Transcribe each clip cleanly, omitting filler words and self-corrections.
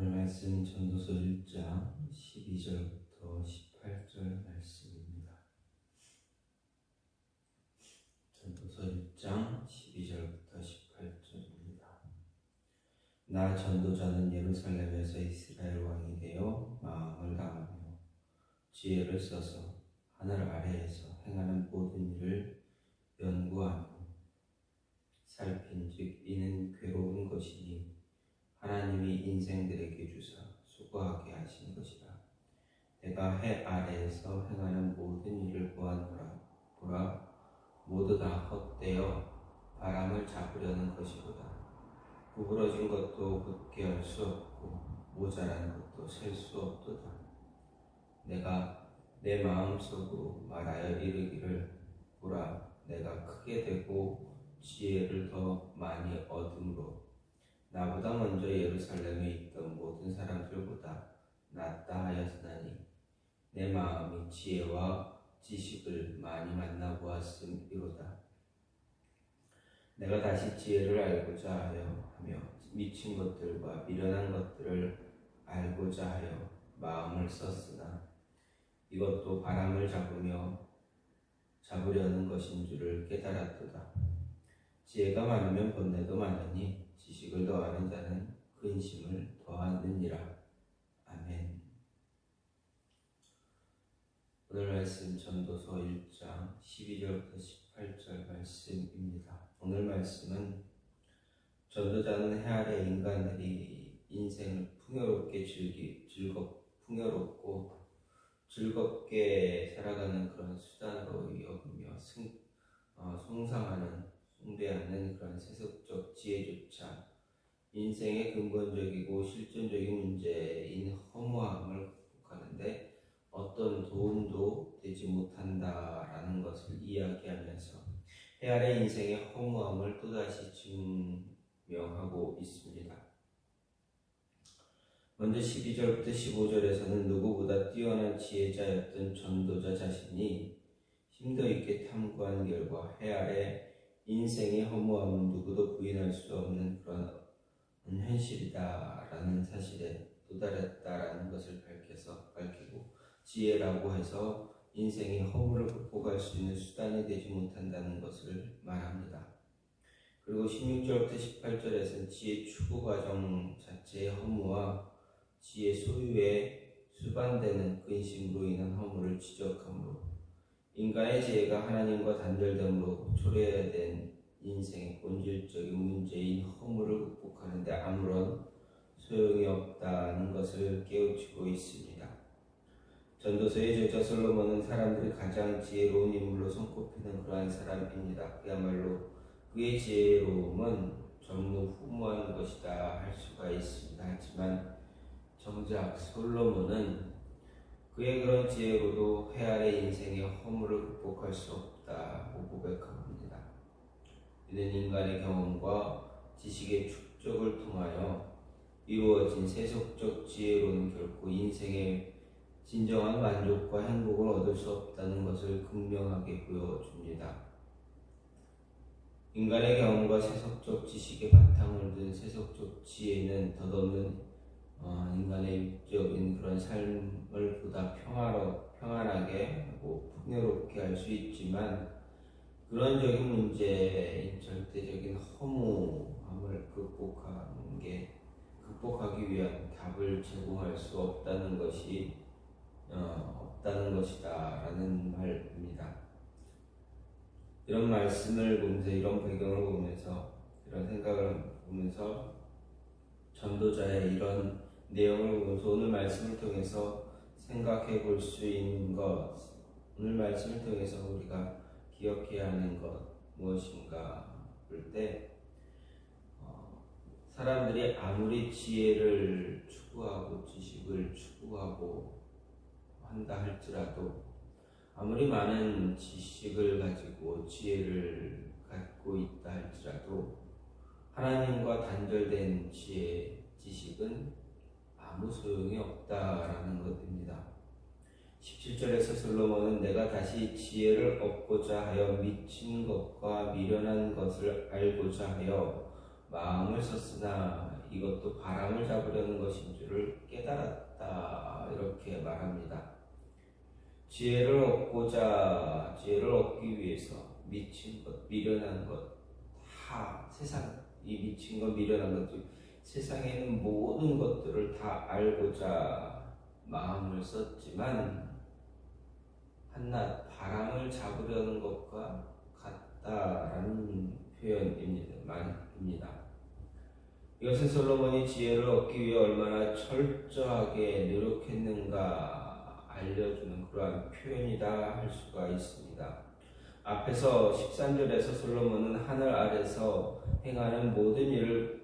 오늘 말씀 전도서 1장 12절부터 18절 말씀입니다. 전도서 1장 12절부터 18절입니다. 나 전도자는 예루살렘에서 이스라엘 왕이 되어 마음을 다하며 지혜를 써서 하늘 아래에서 행하는 모든 일을 연구하며 살핀즉 이는 괴로운 것이니 하나님이 인생들에게 주사 수고하게 하신 것이라. 내가 해 아래에서 행하는 모든 일을 보라 모두 다 헛되어 바람을 잡으려는 것이로다. 구부러진 것도 굳게 할 수 없고 모자란 것도 셀 수 없도다. 내가 내 마음속으로 말하여 이르기를 보라 내가 크게 되고 지혜를 더 많이 얻음으로 나보다 먼저 예루살렘에 있던 모든 사람들보다 낫다 하였으나니 내 마음이 지혜와 지식을 많이 만나보았음이로다. 내가 다시 지혜를 알고자 하며 미친 것들과 미련한 것들을 알고자 하여 마음을 썼으나 이것도 바람을 잡으려는 것인 줄을 깨달았도다. 지혜가 많으면 번뇌도 많으니 지식을 더하는 자는 근심을 더하느니라. 아멘. 오늘 말씀 전도서 1장 12절부터 18절 말씀입니다. 오늘 말씀은 전도자는 해 아래 인간들이 인생을 풍요롭고 즐겁게 살아가는 그런 수단으로 여기며 숭배하는 그런 세속적 지혜조차 인생의 근본적이고 실존적인 문제인 허무함을 극복하는데 어떤 도움도 되지 못한다라는 것을 이야기하면서 해 아래 인생의 허무함을 또다시 증명하고 있습니다. 먼저 12절부터 15절에서는 누구보다 뛰어난 지혜자였던 전도자 자신이 힘도 있게 탐구한 결과 해 아래 인생의 허무함은 누구도 부인할 수 없는 그런 현실이다라는 사실에 도달했다라는 것을 밝히고 지혜라고 해서 인생의 허무를 극복할 수 있는 수단이 되지 못한다는 것을 말합니다. 그리고 16절부터 18절에서는 지혜 추구 과정 자체의 허무와 지혜 소유에 수반되는 근심으로 인한 허무를 지적하므로 인간의 지혜가 하나님과 단절됨으로 초래된 인생의 본질적인 문제인 허무를 극복하는데 아무런 소용이 없다는 것을 깨우치고 있습니다. 전도서의 저자 솔로몬은 사람들이 가장 지혜로운 인물로 손꼽히는 그러한 사람입니다. 그야말로 그의 지혜로움은 전무후무한 것이다 할 수가 있습니다. 하지만 정작 솔로몬은 그의 그런 지혜로도 해 아래 인생의 허무를 극복할 수 없다고 고백합니다. 이는 인간의 경험과 지식의 축적을 통하여 이루어진 세속적 지혜로는 결코 인생의 진정한 만족과 행복을 얻을 수 없다는 것을 극명하게 보여줍니다. 인간의 경험과 세속적 지식의 바탕을 둔 세속적 지혜는 덧없는 인간의 육적인 그런 삶을 보다 평안하게 하고 풍요롭게 할 수 있지만 근원적인 문제인 절대적인 허무함을 극복하기 위한 답을 제공할 수 없다는 것이다라는 말입니다. 이런 말씀을 보면서 이런 배경을 보면서 이런 생각을 보면서 전도자의 이런 내용을 보면서 오늘 말씀을 통해서 생각해 볼 수 있는 것, 오늘 말씀을 통해서 우리가 기억해야 하는 것 무엇인가 볼 때 사람들이 아무리 지혜를 추구하고 지식을 추구하고 한다 할지라도 아무리 많은 지식을 가지고 지혜를 갖고 있다 할지라도 하나님과 단절된 지식은 아무 소용이 없다라는 것입니다. 17절에서 솔로몬은 내가 다시 지혜를 얻고자 하여 미친 것과 미련한 것을 알고자 하여 마음을 썼으나 이것도 바람을 잡으려는 것인 줄을 깨달았다. 이렇게 말합니다. 지혜를 얻기 위해서 미친 것, 미련한 것, 다 세상, 이 미친 것, 미련한 것들, 세상에 있는 모든 것들을 다 알고자 마음을 썼지만 한낱 바람을 잡으려는 것과 같다라는 표현입니다. 이것은 솔로몬이 지혜를 얻기 위해 얼마나 철저하게 노력했는가 알려주는 그러한 표현이다 할 수가 있습니다. 앞에서 13절에서 솔로몬은 하늘 아래서 행하는 모든 일을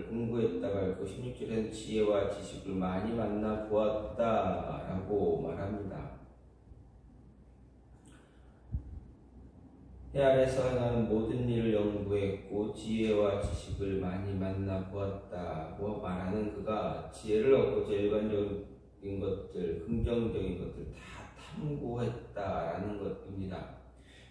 공부했다고 했고 16절에는 지혜와 지식을 많이 만나 보았다라고 말합니다. 해 아래서 행하는 모든 일을 연구했고 지혜와 지식을 많이 만나 보았다고 말하는 그가 지혜를 얻고자 일반적인 것들, 긍정적인 것들 다 탐구했다라는 것입니다.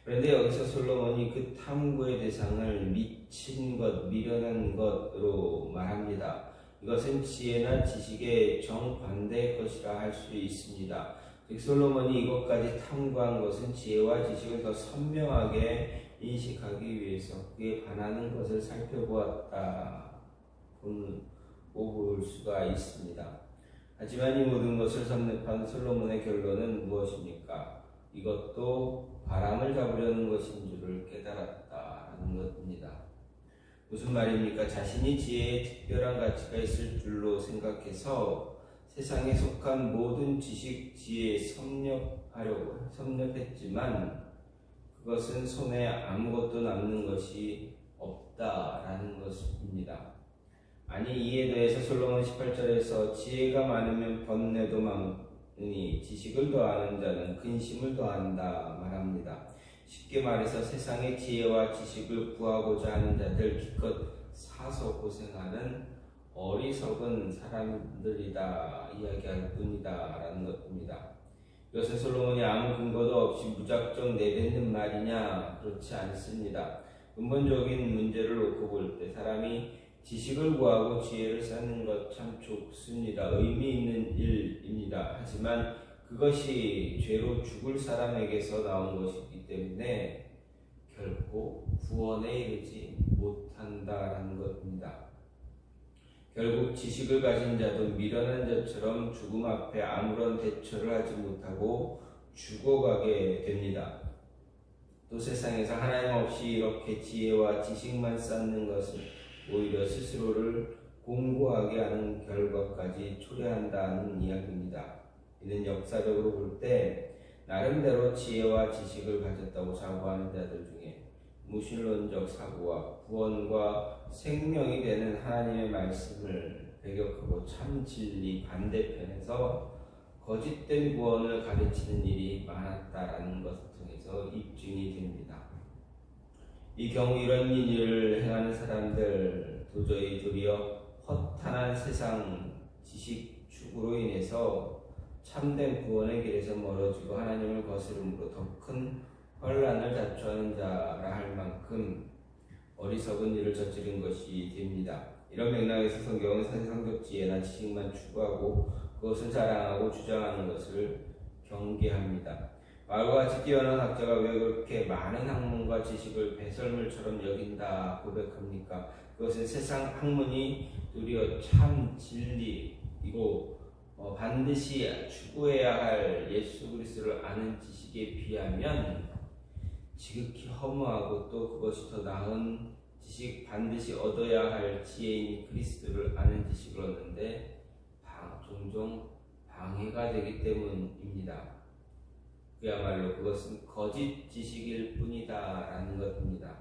그런데 여기서 솔로몬이 그 탐구의 대상을 미친 것, 미련한 것으로 말합니다. 이것은 지혜나 지식의 정반대의 것이라 할 수 있습니다. 즉 솔로몬이 이것까지 탐구한 것은 지혜와 지식을 더 선명하게 인식하기 위해서 그에 반하는 것을 살펴보았다고 볼 수가 있습니다. 하지만 이 모든 것을 섭렵한 솔로몬의 결론은 무엇입니까? 이것도 바람을 잡으려는 것인 줄을 깨달았다는 것입니다. 무슨 말입니까? 자신이 지혜에 특별한 가치가 있을 줄로 생각해서 세상에 속한 모든 지식, 지혜에 섭렵했지만 그것은 손에 아무것도 남는 것이 없다라는 것입니다. 아니 이에 대해서 솔로몬 18절에서 지혜가 많으면 번뇌도 많으니 지식을 더하는 자는 근심을 더한다 말합니다. 쉽게 말해서 세상의 지혜와 지식을 구하고자 하는 자들 기껏 사서 고생하는 어리석은 사람들이다 이야기할 뿐이다 라는 것입니다. 이것은 솔로몬이 아무 근거도 없이 무작정 내뱉는 말이냐? 그렇지 않습니다. 근본적인 문제를 놓고 볼 때 사람이 지식을 구하고 지혜를 쌓는 것 참 좋습니다. 의미 있는 일입니다. 하지만 그것이 죄로 죽을 사람에게서 나온 것이기 때문에 결코 구원에 이르지 못한다라는 것입니다. 결국 지식을 가진 자도 미련한 자처럼 죽음 앞에 아무런 대처를 하지 못하고 죽어가게 됩니다. 또 세상에서 하나님 없이 이렇게 지혜와 지식만 쌓는 것은 오히려 스스로를 공고하게 하는 결과까지 초래한다는 이야기입니다. 이는 역사적으로 볼 때 나름대로 지혜와 지식을 가졌다고 자부하는 자들 중에 무신론적 사고와 구원과 생명이 되는 하나님의 말씀을 배격하고 참 진리 반대편에서 거짓된 구원을 가르치는 일이 많았다라는 것을 통해서 입증이 됩니다. 이 경우 이런 일을 행하는 사람들 도저히 도리어 허탄한 세상 지식 추구로 인해서 참된 구원의 길에서 멀어지고 하나님을 거스름으로 더 큰 혼란을 자초하는 자라 할 만큼 어리석은 일을 저지른 것이 됩니다. 이런 맥락에서 성경은 세상적 지혜나 지식만 추구하고 그것을 자랑하고 주장하는 것을 경계합니다. 마을과 같이 뛰어난 학자가 왜 그렇게 많은 학문과 지식을 배설물처럼 여긴다 고백합니까? 그것은 세상 학문이 도리어 참 진리이고 반드시 추구해야 할 예수 그리스도를 아는 지식에 비하면 지극히 허무하고 또 그것이 더 나은 지식, 반드시 얻어야 할 지혜인 그리스도를 아는 지식을 얻는데 종종 방해가 되기 때문입니다. 그야말로 그것은 거짓 지식일 뿐이다 라는 것입니다.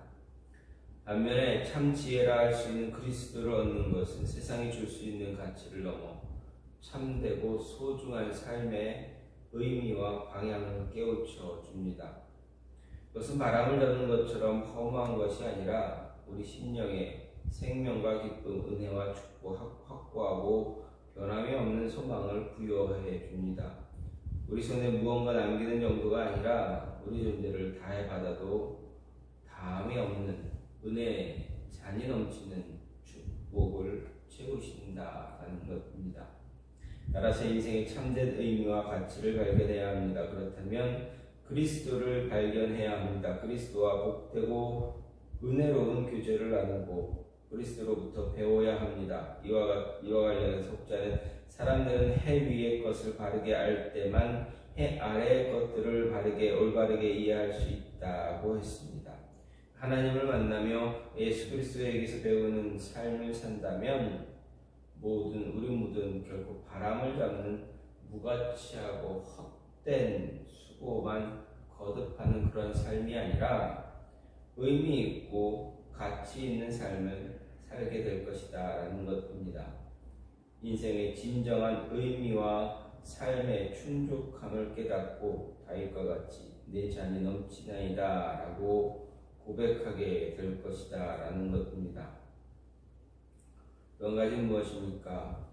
반면에 참 지혜라 할 수 있는 그리스도를 얻는 것은 세상이 줄 수 있는 가치를 넘어 참되고 소중한 삶의 의미와 방향을 깨우쳐 줍니다. 그것은 바람을 잡는 것처럼 허무한 것이 아니라 우리 심령에 생명과 기쁨, 은혜와 축복, 확고하고 변함이 없는 소망을 부여해 줍니다. 우리 손에 무언가 남기는 정도가 아니라 우리 존재를 다해 받아도 다함이 없는 은혜, 잔이 넘치는 축복을 채울 것입니다. 따라서 인생의 참된 의미와 가치를 발견해야 합니다. 그렇다면 그리스도를 발견해야 합니다. 그리스도와 복되고 은혜로운 교제를 나누고 그리스도로부터 배워야 합니다. 이와 관련해서 혹자는 사람들은 해 위의 것을 바르게 알 때만 해 아래의 것들을 올바르게 이해할 수 있다고 했습니다. 하나님을 만나며 예수 그리스도에게서 배우는 삶을 산다면 우리 모든 결코 바람을 잡는 무가치하고 헛된 수고만 거듭하는 그런 삶이 아니라 의미 있고 가치 있는 삶을 살게 될 것이다 라는 것입니다. 인생의 진정한 의미와 삶의 충족함을 깨닫고 다윗과 같이 내 잔이 넘치나이다 라고 고백하게 될 것이다 라는 것입니다. 또 한 가지는 무엇입니까?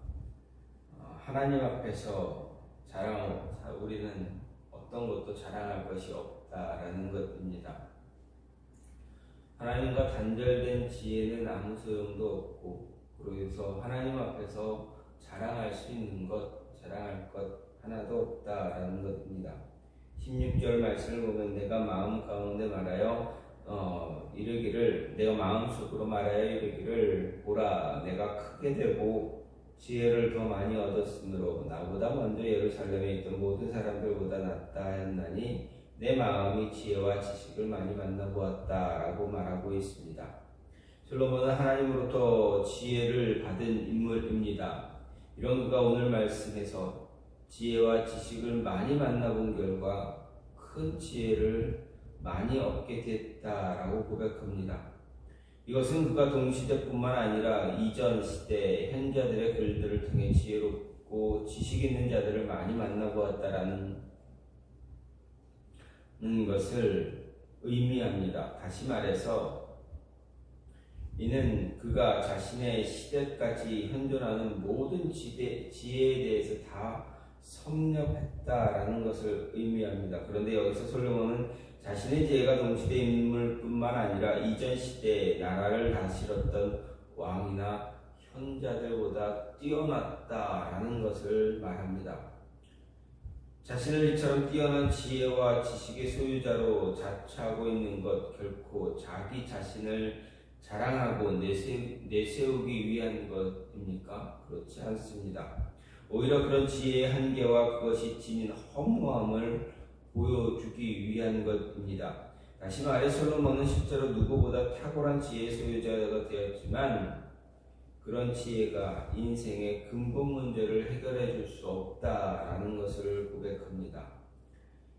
하나님 앞에서 우리는 어떤 것도 자랑할 것이 없다라는 것입니다. 하나님과 단절된 지혜는 아무 소용도 없고, 그래서 하나님 앞에서 자랑할 것 하나도 없다라는 것입니다. 16절 말씀을 보면 내가 마음 가운데 말하여 이르기를 내가 마음속으로 말하여 이르기를 보라 내가 크게 되고 지혜를 더 많이 얻었으므로 나보다 먼저 예루살렘에 있던 모든 사람들보다 낫다 했나니 내 마음이 지혜와 지식을 많이 만나보았다 라고 말하고 있습니다. 솔로몬은 하나님으로부터 지혜를 받은 인물입니다. 이런 그가 오늘 말씀에서 지혜와 지식을 많이 만나본 결과 큰 지혜를 많이 얻게 됐다라고 고백합니다. 이것은 그가 동시대뿐만 아니라 이전 시대 현자들의 글들을 통해 지혜롭고 지식 있는 자들을 많이 만나보았다라는 것을 의미합니다. 다시 말해서 이는 그가 자신의 시대까지 현존하는 모든 지혜에 대해서 다 섭렵했다라는 것을 의미합니다. 그런데 여기서 솔로몬은 자신의 지혜가 동시대 인물뿐만 아니라 이전 시대에 나라를 다스렸던 왕이나 현자들보다 뛰어났다라는 것을 말합니다. 자신을 이처럼 뛰어난 지혜와 지식의 소유자로 자처하고 있는 것 결코 자기 자신을 자랑하고 내세우기 위한 것입니까? 그렇지 않습니다. 오히려 그런 지혜의 한계와 그것이 지닌 허무함을 보여주기 위한 것입니다. 다시 말해 솔로몬은 실제로 누구보다 탁월한 지혜의 소유자가 되었지만 그런 지혜가 인생의 근본 문제를 해결해 줄 수 없다라는 것을 고백합니다.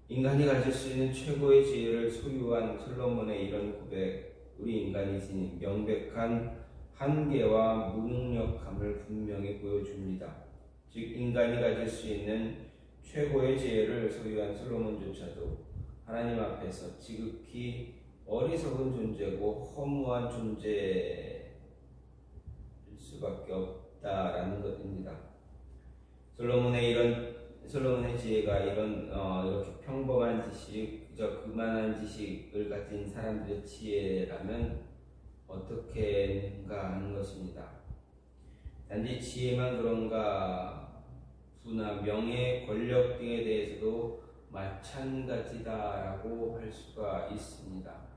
인간이 가질 수 있는 최고의 지혜를 소유한 솔로몬의 이런 고백, 우리 인간이 지닌 명백한 한계와 무능력함을 분명히 보여줍니다. 즉 인간이 가질 수 있는 최고의 지혜를 소유한 솔로몬조차도 하나님 앞에서 지극히 어리석은 존재고 허무한 존재일 수밖에 없다라는 것입니다. 솔로몬의 지혜가 이렇게 평범한 지식, 그저 그만한 지식을 가진 사람들의 지혜라면 어떻게인가 하는 것입니다. 단지 지혜만 그런가, 부나 명예, 권력 등에 대해서도 마찬가지다라고 할 수가 있습니다.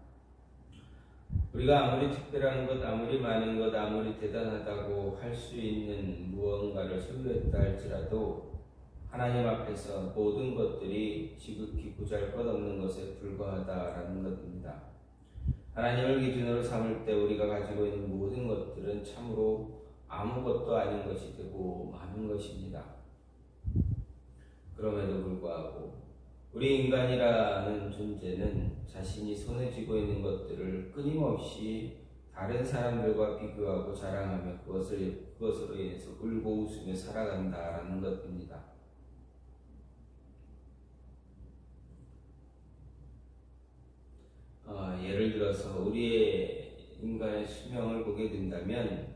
우리가 아무리 특별한 것, 아무리 많은 것, 아무리 대단하다고 할 수 있는 무언가를 소유했다 할지라도 하나님 앞에서 모든 것들이 지극히 보잘것없는 것에 불과하다라는 것입니다. 하나님을 기준으로 삼을 때 우리가 가지고 있는 모든 것들은 참으로 아무것도 아닌 것이 되고 많은 것입니다. 그럼에도 불구하고 우리 인간이라는 존재는 자신이 손에 쥐고 있는 것들을 끊임없이 다른 사람들과 비교하고 자랑하며 그것으로 인해서 울고 웃으며 살아간다라는 것입니다. 예를 들어서 우리의 인간의 수명을 보게 된다면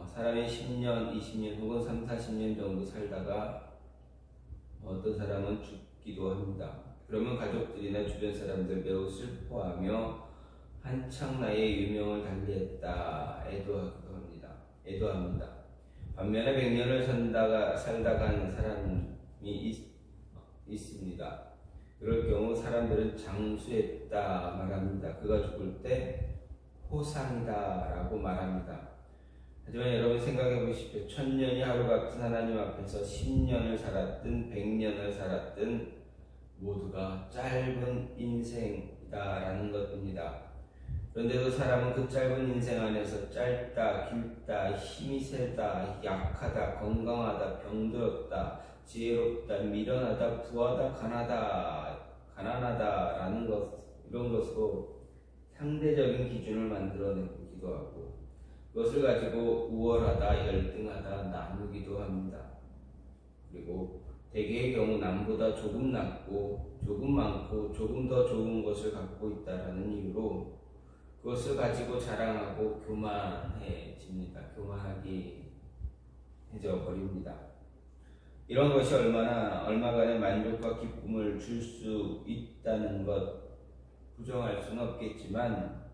사람이 10년, 20년 혹은 3, 40년 정도 살다가 어떤 사람은 죽기도 합니다. 그러면 가족들이나 주변 사람들 매우 슬퍼하며 한창 나이에 유명을 달리했다 애도합니다. 반면에 100년을 살다가 하는 사람이 있습니다. 그럴 경우 사람들은 장수했다 말합니다. 그가 죽을 때 호상이다 라고 말합니다. 하지만 여러분 생각해 보십시오. 1000년이 하루 같은 하나님 앞에서 10년을 살았든 100년을 살았든 모두가 짧은 인생이다라는 것입니다. 그런데도 사람은 그 짧은 인생 안에서 짧다, 길다, 힘이 세다, 약하다, 건강하다, 병들었다, 지혜롭다, 미련하다, 부하다, 가난하다라는 이런 것으로 상대적인 기준을 만들어내기도 하고 그것을 가지고 우월하다, 열등하다 나누기도 합니다. 그리고 대개의 경우 남보다 조금 낫고 조금 많고 조금 더 좋은 것을 갖고 있다라는 이유로 그것을 가지고 자랑하고 교만해집니다. 교만하게 해져 버립니다. 이런 것이 얼마간의 만족과 기쁨을 줄 수 있다는 것 부정할 수는 없겠지만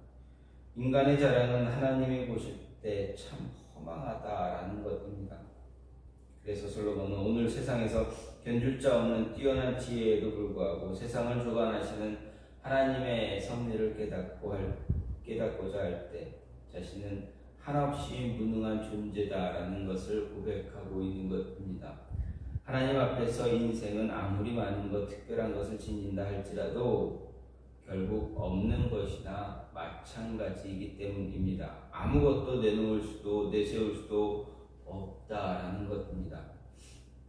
인간의 자랑은 하나님이 보실 때 참 허망하다라는 것입니다. 그래서 솔로몬은 오늘 세상에서 견줄 자 없는 뛰어난 지혜에도 불구하고 세상을 주관하시는 하나님의 섭리를 깨닫고자 할 때 자신은 한없이 무능한 존재다라는 것을 고백하고 있는 것입니다. 하나님 앞에서 인생은 아무리 많은 것, 특별한 것을 지닌다 할지라도 결국 없는 것이나 마찬가지이기 때문입니다. 아무것도 내세울 수도 없다라는 것입니다.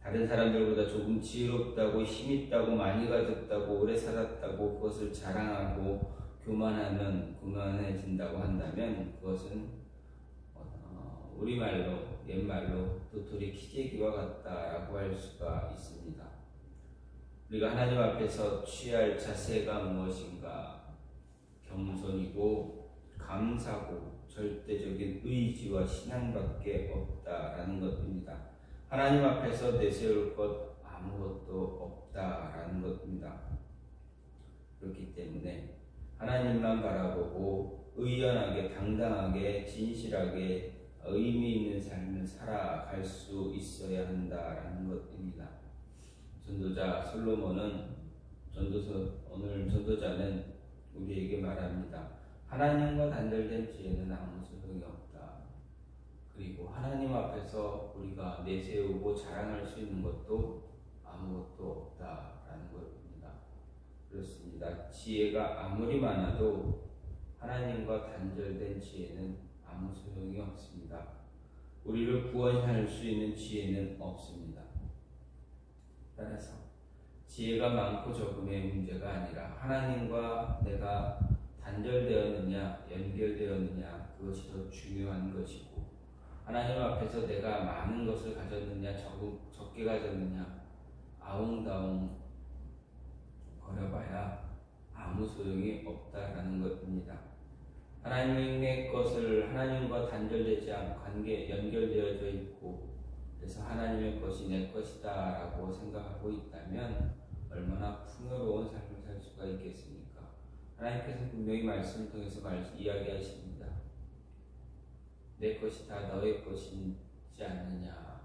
다른 사람들보다 조금 지혜롭다고 힘있다고 많이 가졌다고 오래 살았다고 그것을 자랑하고 교만해진다고 한다면 그것은 우리말로 옛말로 도토리 키재기와 같다라고 할 수가 있습니다. 우리가 하나님 앞에서 취할 자세가 무엇인가? 겸손이고 감사고 절대적인 의지와 신앙밖에 없다라는 것입니다. 하나님 앞에서 내세울 것 아무것도 없다라는 것입니다. 그렇기 때문에 하나님만 바라보고 의연하게 당당하게 진실하게 의미 있는 삶을 살아갈 수 있어야 한다라는 것입니다. 전도자 솔로몬은 오늘 전도자는 우리에게 말합니다. 하나님과 단절된 지혜는 아무 소용이 없다. 그리고 하나님 앞에서 우리가 내세우고 자랑할 수 있는 것도 아무것도 없다라는 것입니다. 그렇습니다. 지혜가 아무리 많아도 하나님과 단절된 지혜는 아무 소용이 없습니다. 우리를 구원할 수 있는 지혜는 없습니다. 따라서 지혜가 많고 적음의 문제가 아니라 하나님과 내가 단절되었느냐 연결되었느냐 그것이 더 중요한 것이고 하나님 앞에서 내가 많은 것을 가졌느냐 적게 가졌느냐 아웅다웅 거려봐야 아무 소용이 없다라는 것입니다. 하나님의 것을 하나님과 단절되지 않고 연결되어져 있고 그래서 하나님의 것이 내 것이다 라고 생각하고 있다면 얼마나 풍요로운 삶을 살 수가 있겠습니까? 하나님께서 분명히 말씀을 통해서 이야기하십니다. 내 것이 다 너의 것이지 않느냐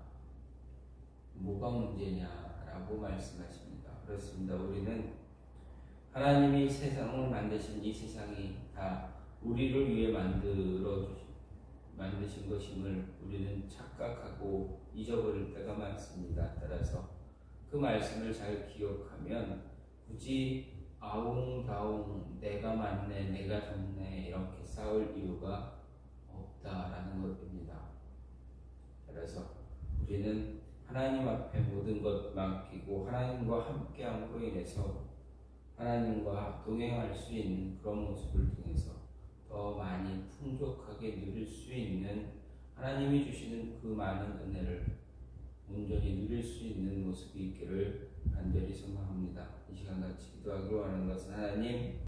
뭐가 문제냐 라고 말씀하십니다. 그렇습니다. 우리는 하나님이 세상을 만드신 이 세상이 다 우리를 위해 만드신 것임을 우리는 착각하고 잊어버릴 때가 많습니다. 따라서 그 말씀을 잘 기억하면 굳이 아웅다웅 내가 맞네 내가 좋네 이렇게 싸울 이유가 없다라는 것입니다. 따라서 우리는 하나님 앞에 모든 것 맡기고 하나님과 함께함으로 인해서 하나님과 동행할 수 있는 그런 모습을 통해서 더 많이 풍족하게 누릴 수 있는 하나님이 주시는 그 많은 은혜를 온전히 누릴 수 있는 모습이 있기를 간절히 소망합니다. 이 시간 같이 기도하기로 하는 것은 하나님